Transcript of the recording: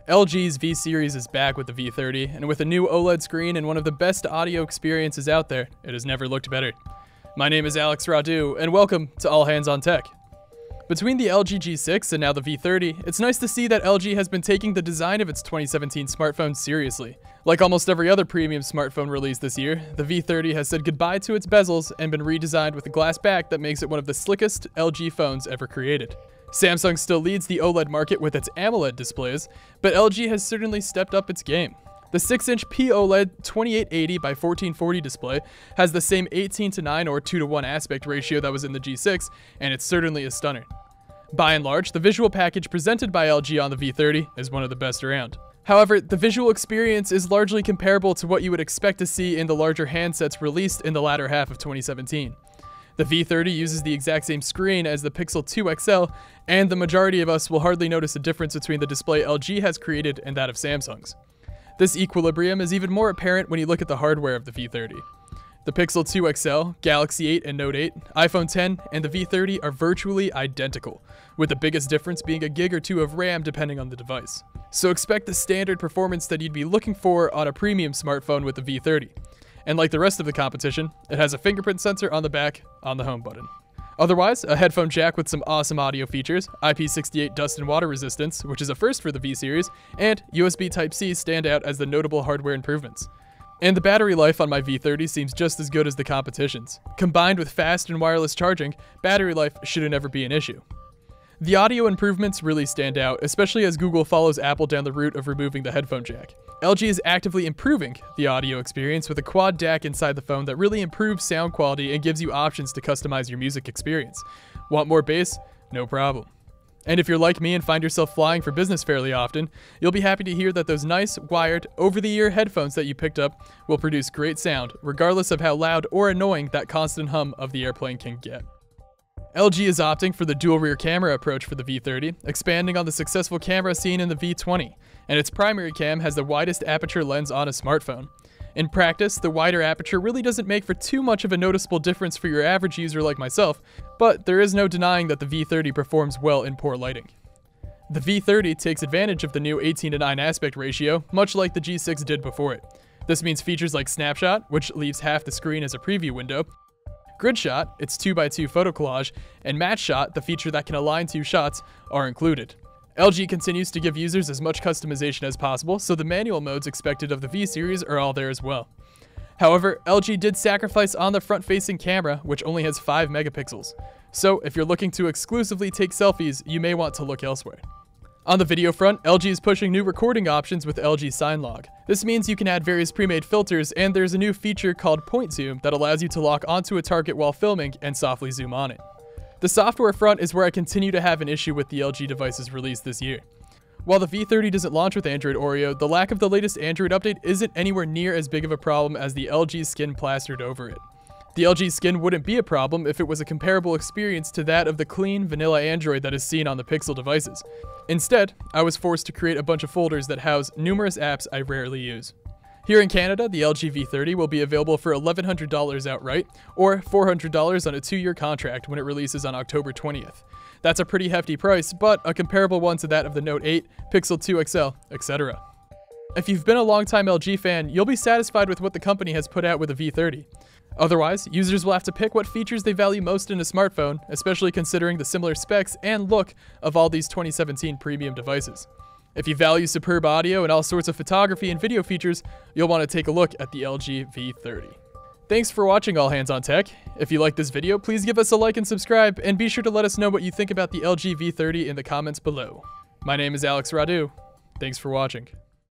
LG's V series is back with the V30, and with a new OLED screen and one of the best audio experiences out there, it has never looked better. My name is Alex Radu, and welcome to All Hands on Tech. Between the LG G6 and now the V30, it's nice to see that LG has been taking the design of its 2017 smartphone seriously. Like almost every other premium smartphone released this year, the V30 has said goodbye to its bezels and been redesigned with a glass back that makes it one of the slickest LG phones ever created. Samsung still leads the OLED market with its AMOLED displays, but LG has certainly stepped up its game. The 6-inch P-OLED 2880 by 1440 display has the same 18:9 or 2:1 aspect ratio that was in the G6, and it's certainly a stunner. By and large, the visual package presented by LG on the V30 is one of the best around. However, the visual experience is largely comparable to what you would expect to see in the larger handsets released in the latter half of 2017. The V30 uses the exact same screen as the Pixel 2 XL, and the majority of us will hardly notice a difference between the display LG has created and that of Samsung's. This equilibrium is even more apparent when you look at the hardware of the V30. The Pixel 2 XL, Galaxy 8 and Note 8, iPhone 10, and the V30 are virtually identical, with the biggest difference being a gig or two of RAM depending on the device. So expect the standard performance that you'd be looking for on a premium smartphone with the V30. And like the rest of the competition, it has a fingerprint sensor on the back on the home button. Otherwise, a headphone jack with some awesome audio features, IP68 dust and water resistance, which is a first for the V series, and USB Type-C stand out as the notable hardware improvements. And the battery life on my V30 seems just as good as the competition's. Combined with fast and wireless charging, battery life should never be an issue. The audio improvements really stand out, especially as Google follows Apple down the route of removing the headphone jack. LG is actively improving the audio experience with a quad DAC inside the phone that really improves sound quality and gives you options to customize your music experience. Want more bass? No problem. And if you're like me and find yourself flying for business fairly often, you'll be happy to hear that those nice, wired, over-the-ear headphones that you picked up will produce great sound, regardless of how loud or annoying that constant hum of the airplane can get. LG is opting for the dual rear camera approach for the V30, expanding on the successful camera seen in the V20, and its primary cam has the widest aperture lens on a smartphone. In practice, the wider aperture really doesn't make for too much of a noticeable difference for your average user like myself, but there is no denying that the V30 performs well in poor lighting. The V30 takes advantage of the new 18:9 aspect ratio, much like the G6 did before it. This means features like Snapshot, which leaves half the screen as a preview window, Grid Shot, its 2x2 photo collage, and Match Shot, the feature that can align two shots, are included. LG continues to give users as much customization as possible, so the manual modes expected of the V series are all there as well. However, LG did sacrifice on the front-facing camera, which only has 5 megapixels. So if you're looking to exclusively take selfies, you may want to look elsewhere. On the video front, LG is pushing new recording options with LG SignLog. This means you can add various pre-made filters, and there's a new feature called Point Zoom that allows you to lock onto a target while filming and softly zoom on it. The software front is where I continue to have an issue with the LG devices released this year. While the V30 doesn't launch with Android Oreo, the lack of the latest Android update isn't anywhere near as big of a problem as the LG skin plastered over it. The LG skin wouldn't be a problem if it was a comparable experience to that of the clean, vanilla Android that is seen on the Pixel devices. Instead, I was forced to create a bunch of folders that house numerous apps I rarely use. Here in Canada, the LG V30 will be available for $1,100 outright, or $400 on a 2-year contract when it releases on October 20th. That's a pretty hefty price, but a comparable one to that of the Note 8, Pixel 2 XL, etc. If you've been a longtime LG fan, you'll be satisfied with what the company has put out with the V30. Otherwise, users will have to pick what features they value most in a smartphone, especially considering the similar specs and look of all these 2017 premium devices. If you value superb audio and all sorts of photography and video features, you'll want to take a look at the LG V30. Thanks for watching All Hands on Tech. If you like this video, please give us a like and subscribe, and be sure to let us know what you think about the LG V30 in the comments below. My name is Alex Radu. Thanks for watching.